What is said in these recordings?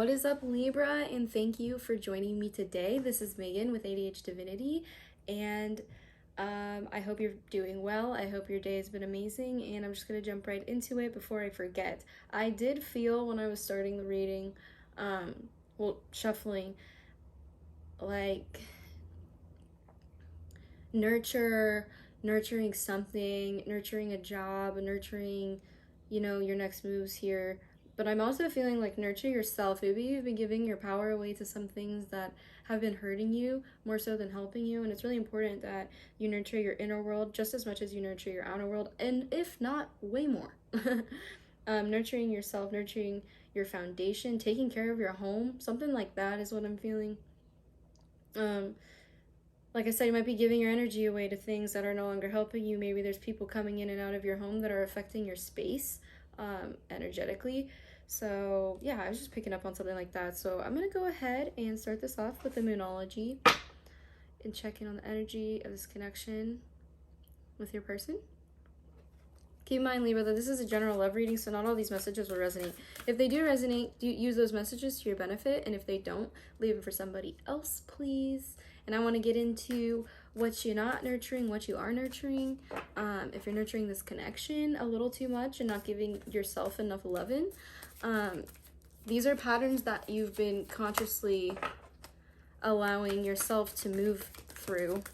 What is up, Libra, and thank you for joining me today. This is Megan with ADH Divinity, and I hope you're doing well. I hope your day has been amazing, and I'm just going to jump right into it before I forget. I did feel when I was starting the reading, shuffling, like nurturing something, nurturing a job, nurturing, your next moves here. But I'm also feeling like nurture yourself. Maybe you've been giving your power away to some things that have been hurting you more so than helping you. And it's really important that you nurture your inner world just as much as you nurture your outer world. And if not, way more. Nurturing yourself, nurturing your foundation, taking care of your home. Something like that is what I'm feeling. Like I said, you might be giving your energy away to things that are no longer helping you. Maybe there's people coming in and out of your home that are affecting your space energetically. So yeah, I was just picking up on something like that. So I'm going to go ahead and start this off with the Moonology and check in on the energy of this connection with your person. Keep in mind, Libra, that this is a general love reading, so not all these messages will resonate. If they do resonate, use those messages to your benefit, and if they don't, leave it for somebody else, please. And I want to get into what you're not nurturing, what you are nurturing. If you're nurturing this connection a little too much and not giving yourself enough loving, these are patterns that you've been consciously allowing yourself to move through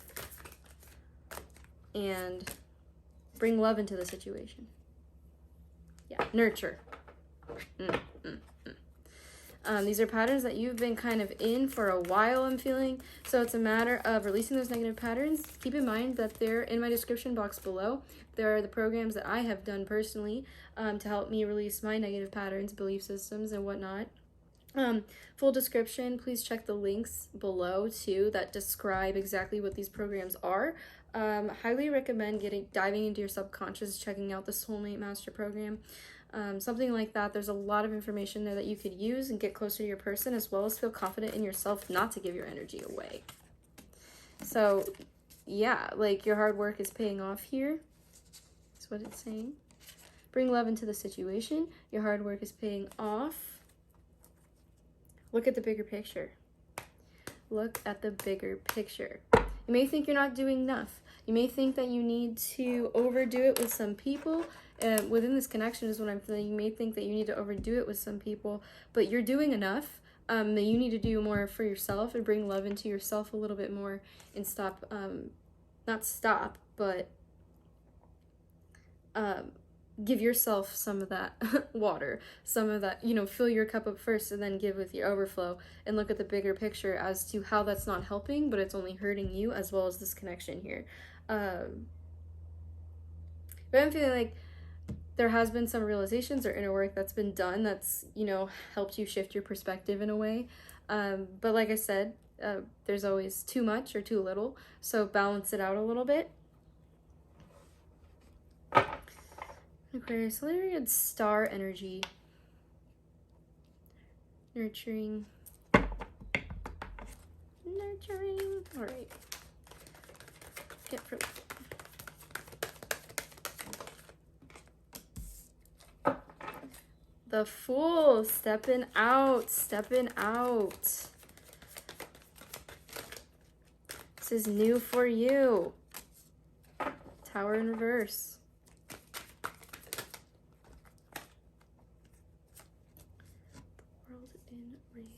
and bring love into the situation. Yeah, nurture. These are patterns that you've been kind of in for a while, I'm feeling. So it's a matter of releasing those negative patterns. Keep in mind that they're in my description box below. There are the programs that I have done personally to help me release my negative patterns, belief systems, and whatnot. Full description, please check the links below too that describe exactly what these programs are. Highly recommend diving into your subconscious, checking out the Soulmate Master Program. Something like that. There's a lot of information there that you could use and get closer to your person, as well as feel confident in yourself not to give your energy away. So yeah, like your hard work is paying off here. That's what it's saying. Bring love into the situation. Your hard work is paying off. Look at the bigger picture. Look at the bigger picture. You may think you're not doing enough. You may think that you need to overdo it with some people. Within this connection is what I'm feeling. You may think that you need to overdo it with some people, but you're doing enough. That you need to do more for yourself and bring love into yourself a little bit more and stop, not stop, but give yourself some of that water, some of that, fill your cup up first and then give with your overflow, and look at the bigger picture as to how that's not helping, but it's only hurting you as well as this connection here. But I'm feeling like there has been some realizations or inner work that's been done that's, helped you shift your perspective in a way. But like I said, there's always too much or too little, so balance it out a little bit. Aquarius, very good star energy. Nurturing. All right. Get for the Fool, stepping out. This is new for you. Tower in reverse. The World in reverse.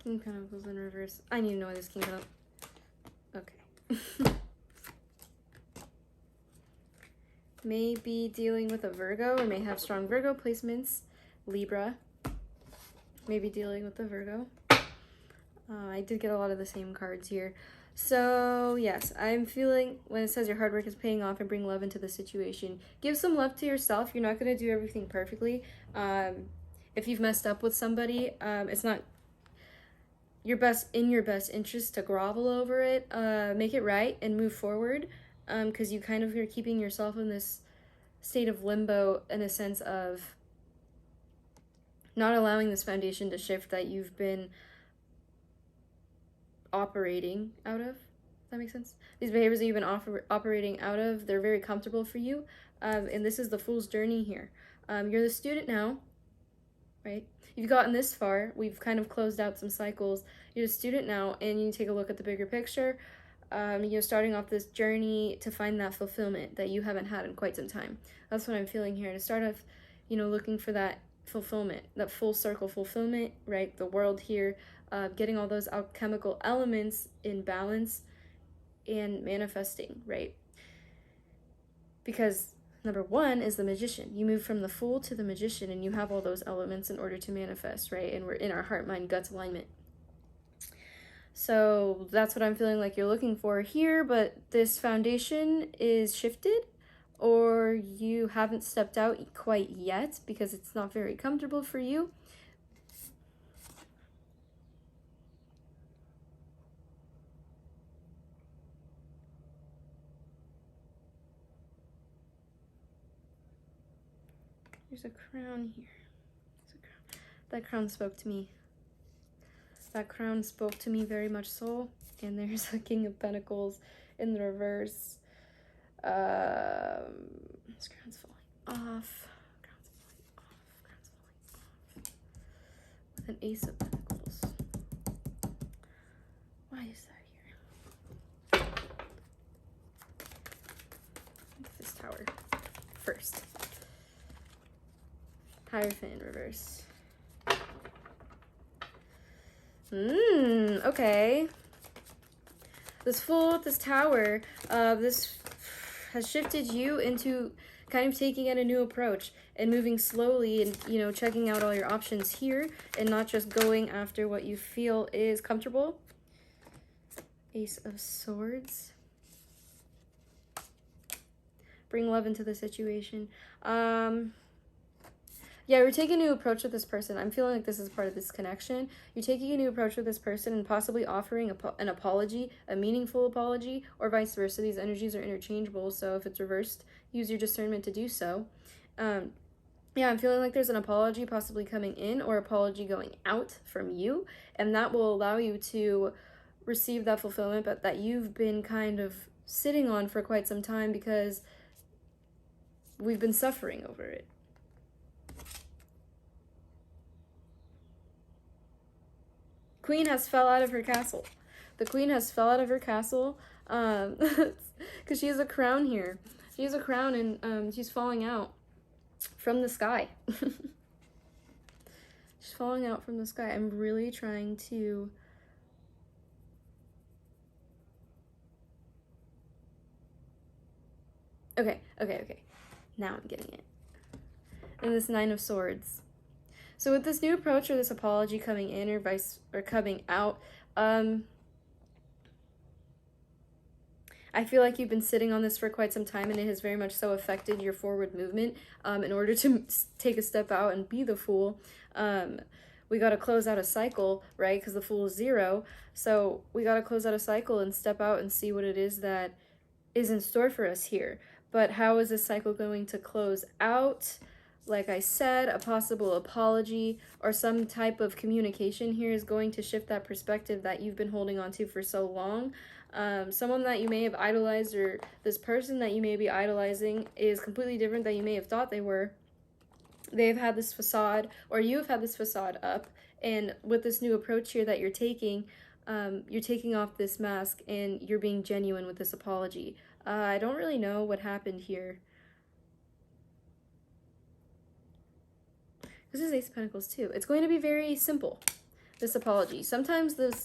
King of Pentacles in reverse. I need to know why this King of Pentacles. Okay. May be dealing with a Virgo or may have strong Virgo placements. Libra. May be dealing with the Virgo. I did get a lot of the same cards here. So yes, I'm feeling when it says your hard work is paying off and bring love into the situation. Give some love to yourself. You're not going to do everything perfectly. If you've messed up with somebody, it's not your best interest to grovel over it. Make it right and move forward, because you kind of are keeping yourself in this state of limbo in a sense of not allowing this foundation to shift that you've been operating out of. Does that make sense? These behaviors that you've been operating out of, they're very comfortable for you. And this is the Fool's journey here. You're the student now, right? You've gotten this far. We've kind of closed out some cycles. You're a student now, and you take a look at the bigger picture. You're starting off this journey to find that fulfillment that you haven't had in quite some time. That's what I'm feeling here. To start off, looking for that fulfillment, that full circle fulfillment, right? The world here, getting all those alchemical elements in balance and manifesting, right? Because number one is the Magician. You move from the Fool to the Magician, and you have all those elements in order to manifest, right? And we're in our heart, mind, guts alignment. So that's what I'm feeling like you're looking for here, but this foundation is shifted, or you haven't stepped out quite yet because it's not very comfortable for you. There's a crown here. There's a crown. That crown spoke to me. That crown spoke to me very much so. And there's a King of Pentacles in the reverse. This crown's falling off. Crown's falling off. Crown's falling off. With an Ace of Pentacles. Why is that here? This tower first. Hierophant in reverse. Okay. This Fool, this Tower, this has shifted you into kind of taking in a new approach and moving slowly and, checking out all your options here and not just going after what you feel is comfortable. Ace of Swords. Bring love into the situation. Yeah, you're taking a new approach with this person. I'm feeling like this is part of this connection. You're taking a new approach with this person and possibly offering an apology, a meaningful apology, or vice versa. These energies are interchangeable, so if it's reversed, use your discernment to do so. Yeah, I'm feeling like there's an apology possibly coming in or apology going out from you, and that will allow you to receive that fulfillment, but that you've been kind of sitting on for quite some time because we've been suffering over it. Queen has fell out of her castle. The Queen has fell out of her castle because she has a crown here. She has a crown and she's falling out from the sky. She's falling out from the sky. I'm really trying to... Okay. Now I'm getting it. And this Nine of Swords. So with this new approach or this apology coming in or coming out, I feel like you've been sitting on this for quite some time and it has very much so affected your forward movement. In order to take a step out and be the Fool, we got to close out a cycle, right? Because the Fool is 0. So we got to close out a cycle and step out and see what it is that is in store for us here. But how is this cycle going to close out? Like I said, a possible apology or some type of communication here is going to shift that perspective that you've been holding on to for so long. Someone that you may have idolized or this person that you may be idolizing is completely different than you may have thought they were. They've had this facade, or you have had this facade up, and with this new approach here that you're taking off this mask and you're being genuine with this apology. I don't really know what happened here. This is Ace of Pentacles too. It's going to be very simple, this apology. Sometimes the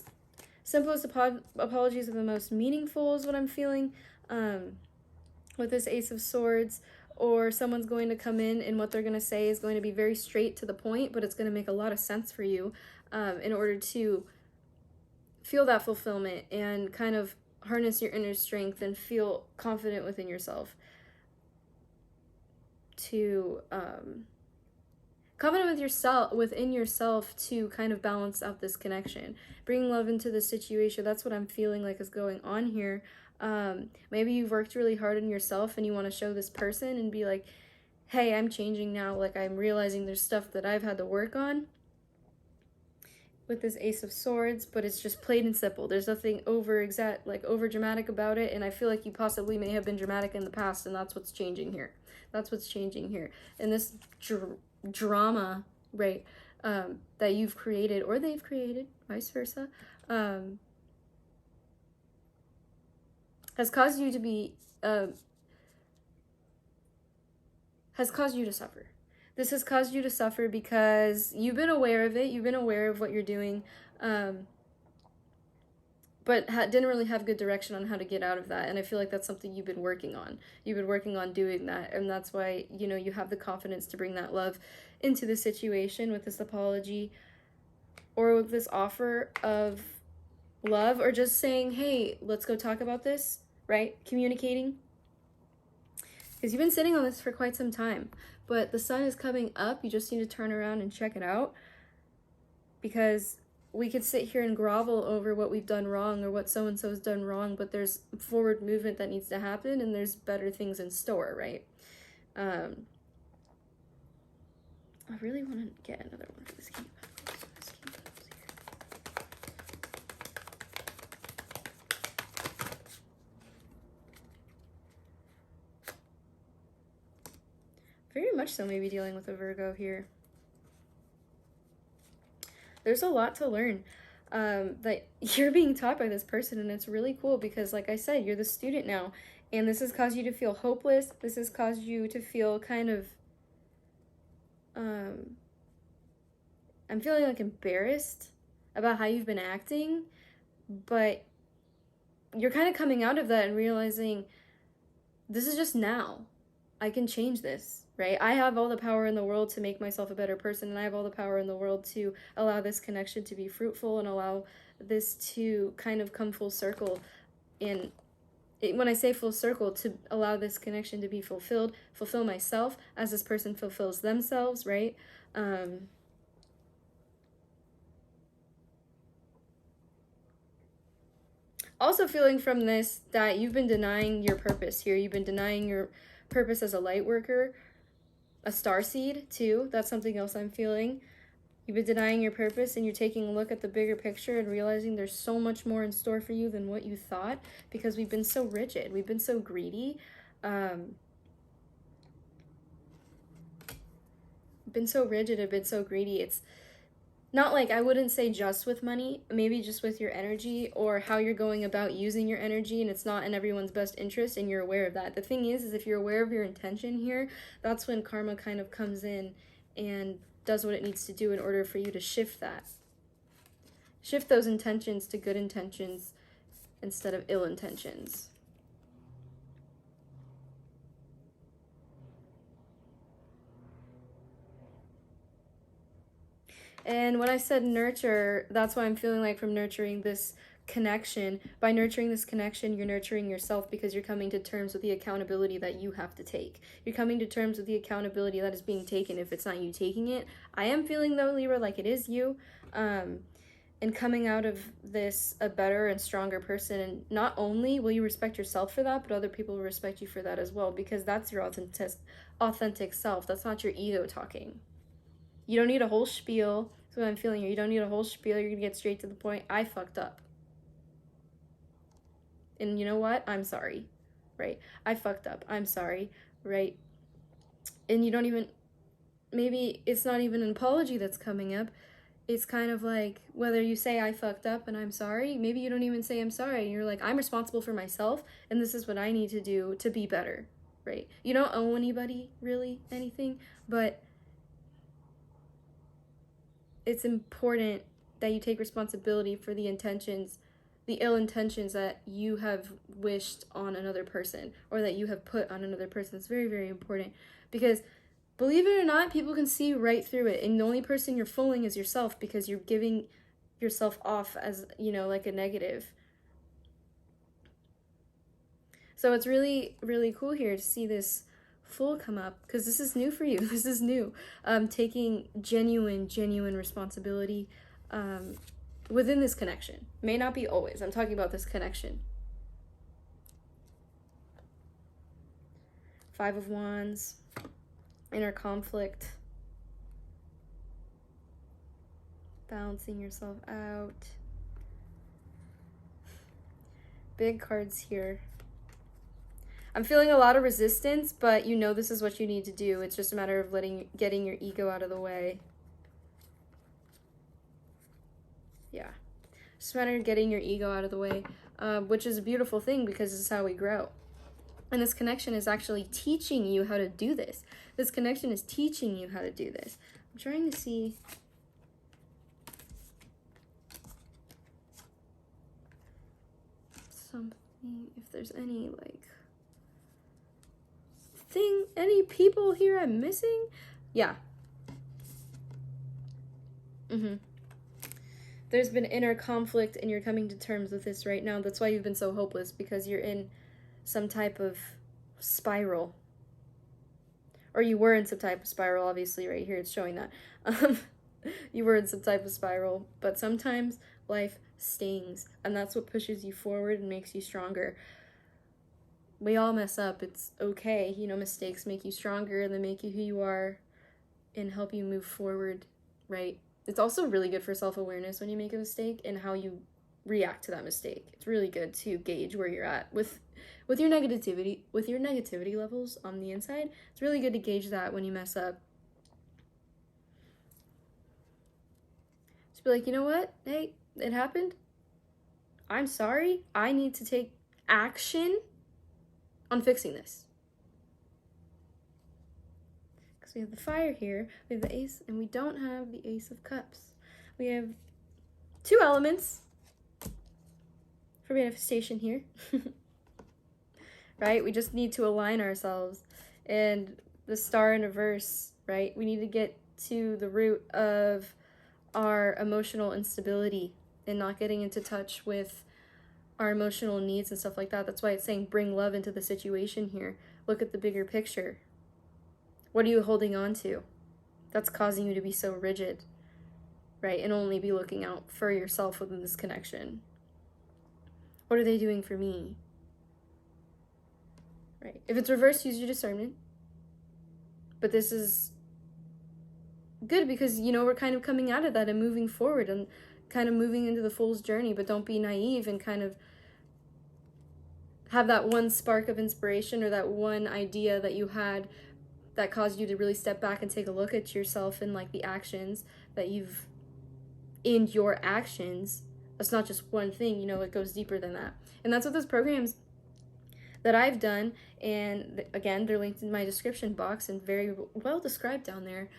simplest apologies are the most meaningful is what I'm feeling with this Ace of Swords. Or someone's going to come in and what they're going to say is going to be very straight to the point, but it's going to make a lot of sense for you in order to feel that fulfillment and kind of harness your inner strength and feel confident within yourself. To... confident within yourself to kind of balance out this connection. Bring love into the situation. That's what I'm feeling like is going on here. Maybe you've worked really hard on yourself and you want to show this person and be like, hey, I'm changing now. Like, I'm realizing there's stuff that I've had to work on. with this Ace of Swords, but it's just plain and simple. There's nothing over dramatic about it, and I feel like you possibly may have been dramatic in the past, and that's what's changing here. That's what's changing here. And this drama, right, that you've created, or they've created, vice versa, has caused you to be, has caused you to suffer. This has caused you to suffer because you've been aware of it, you've been aware of what you're doing, but didn't really have good direction on how to get out of that. And I feel like that's something you've been working on. You've been working on doing that, and that's why, you know, you have the confidence to bring that love into the situation with this apology or with this offer of love, or just saying, hey, let's go talk about this, right? Communicating. Because you've been sitting on this for quite some time, but the sun is coming up. You just need to turn around and check it out, because we could sit here and grovel over what we've done wrong or what so-and-so's done wrong, but there's forward movement that needs to happen, and there's better things in store, right? I really want to get another one for this game. Very much so, maybe dealing with a Virgo here. There's a lot to learn that you're being taught by this person, and it's really cool because, like I said, you're the student now, and this has caused you to feel hopeless. This has caused you to feel kind of, I'm feeling like embarrassed about how you've been acting, but you're kind of coming out of that and realizing this is just now. I can change this, right? I have all the power in the world to make myself a better person, and I have all the power in the world to allow this connection to be fruitful and allow this to kind of come full circle. And when I say full circle, to allow this connection to be fulfilled, fulfill myself as this person fulfills themselves, right? Also feeling from this that you've been denying your purpose here. You've been denying your purpose as a light worker, a starseed too. That's something else I'm feeling. You've been denying your purpose, and you're taking a look at the bigger picture and realizing there's so much more in store for you than what you thought, because we've been so rigid, we've been so greedy, been so rigid and been so greedy. It's not like, I wouldn't say just with money, maybe just with your energy or how you're going about using your energy, and it's not in everyone's best interest, and you're aware of that. The thing is if you're aware of your intention here, that's when karma kind of comes in and does what it needs to do in order for you to shift that. Shift those intentions to good intentions instead of ill intentions. And when I said nurture, that's why I'm feeling like from nurturing this connection, by nurturing this connection, you're nurturing yourself, because you're coming to terms with the accountability that you have to take. You're coming to terms with the accountability that is being taken if it's not you taking it. I am feeling, though, Libra, like it is you. And coming out of this a better and stronger person. And not only will you respect yourself for that, but other people will respect you for that as well, because that's your authentic self. That's not your ego talking. You don't need a whole spiel. That's what I'm feeling here. You don't need a whole spiel. You're going to get straight to the point. I fucked up. And you know what? I'm sorry, right? I fucked up. I'm sorry, right? And you don't even, maybe it's not even an apology that's coming up. It's kind of like, whether you say I fucked up and I'm sorry, maybe you don't even say I'm sorry. And you're like, I'm responsible for myself, and this is what I need to do to be better, right? You don't owe anybody really anything, but it's important that you take responsibility for the intentions, the ill intentions that you have wished on another person, or that you have put on another person. It's very, very important, because believe it or not, people can see right through it, and the only person you're fooling is yourself, because you're giving yourself off as, you know, like a negative. So it's really, really cool here to see this Fool come up, because this is new for you. This is new. Taking genuine responsibility within this connection. May not be always. I'm talking about this connection. Five of Wands, inner conflict. Balancing yourself out. Big cards here. I'm feeling a lot of resistance, but you know this is what you need to do. It's just a matter of getting your ego out of the way. Yeah. Just a matter of getting your ego out of the way, which is a beautiful thing because this is how we grow. And this connection is actually teaching you how to do this. This connection is teaching you how to do this. I'm trying to see... something, if there's any, like... any people here I'm missing? Yeah. There's been inner conflict and you're coming to terms with this right now. That's why you've been so hopeless, because you're in some type of spiral. Or you were in some type of spiral, obviously right here it's showing that. You were in some type of spiral, but sometimes life stings, and that's what pushes you forward and makes you stronger. We all mess up, it's okay. You know, mistakes make you stronger, and they make you who you are and help you move forward, right? It's also really good for self-awareness when you make a mistake and how you react to that mistake. It's really good to gauge where you're at with your negativity levels on the inside. It's really good to gauge that when you mess up. Just be like, you know what? Hey, it happened. I'm sorry. I need to take action on fixing this. Because we have the fire here, we have the ace, and we don't have the ace of cups. We have 2 elements for manifestation here. Right? We just need to align ourselves. And the star in reverse, right? We need to get to the root of our emotional instability and not getting into touch with our emotional needs and stuff like that. That's why it's saying bring love into the situation here. Look at the bigger picture. What are you holding on to that's causing you to be so rigid, right? And only be looking out for yourself within this connection. What are they doing for me? Right. If it's reversed, use your discernment. But this is good because, you know, we're kind of coming out of that and moving forward and kind of moving into the Fool's journey. But don't be naive and kind of have that one spark of inspiration or that one idea that you had that caused you to really step back and take a look at yourself and like the actions that you've in your actions. That's not just one thing, you know, it goes deeper than that. And that's what those programs that I've done, and again, they're linked in my description box and very well described down there,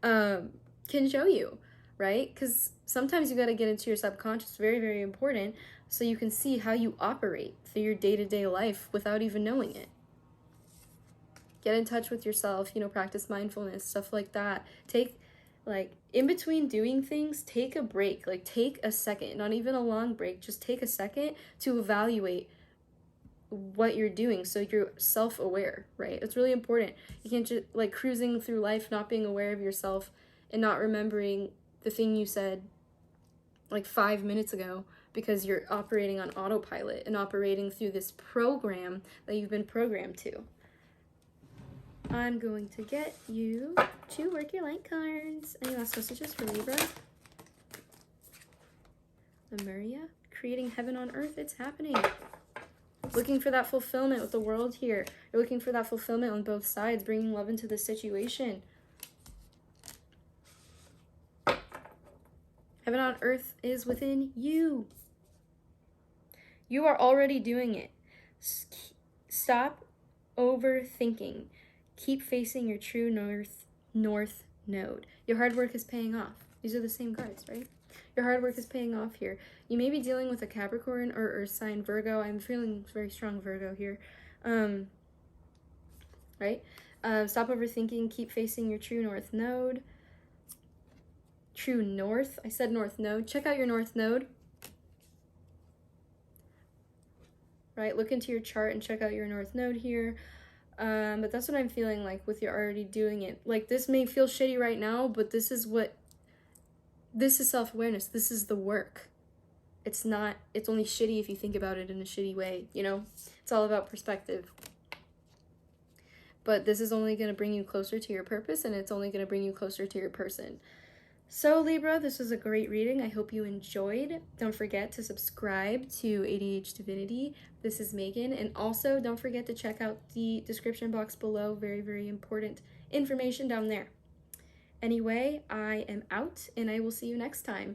can show you, right? Because sometimes you got to get into your subconscious, very, very important, so you can see how you operate through your day-to-day life without even knowing it. Get in touch with yourself, you know, practice mindfulness, stuff like that. Take, like, in between doing things, take a break, like take a second, not even a long break, just take a second to evaluate what you're doing so you're self-aware, right? It's really important. You can't just like cruising through life not being aware of yourself and not remembering the thing you said like 5 minutes ago because you're operating on autopilot and operating through this program that you've been programmed to. I'm going to get you to work your light cards. Any last messages for Libra? Lemuria, creating heaven on earth, it's happening. Looking for that fulfillment with the world here. You're looking for that fulfillment on both sides, bringing love into the situation. Heaven on earth is within you. You are already doing it. Stop overthinking. Keep facing your true north node. Your hard work is paying off. These are the same cards, right? Your hard work is paying off here. You may be dealing with a Capricorn or Earth sign Virgo. I'm feeling very strong Virgo here. Right? Stop overthinking. Keep facing your true north node. True north. I said north node. Check out your north node. Right? Look into your chart and check out your north node here. But that's what I'm feeling like with you already doing it. Like this may feel shitty right now, but this is self-awareness. This is the work. It's only shitty if you think about it in a shitty way, you know? It's all about perspective. But this is only going to bring you closer to your purpose, and it's only going to bring you closer to your person. So Libra, this was a great reading. I hope you enjoyed. Don't forget to subscribe to ADH Divinity. This is Megan. And also don't forget to check out the description box below. Very, very important information down there. Anyway, I am out and I will see you next time.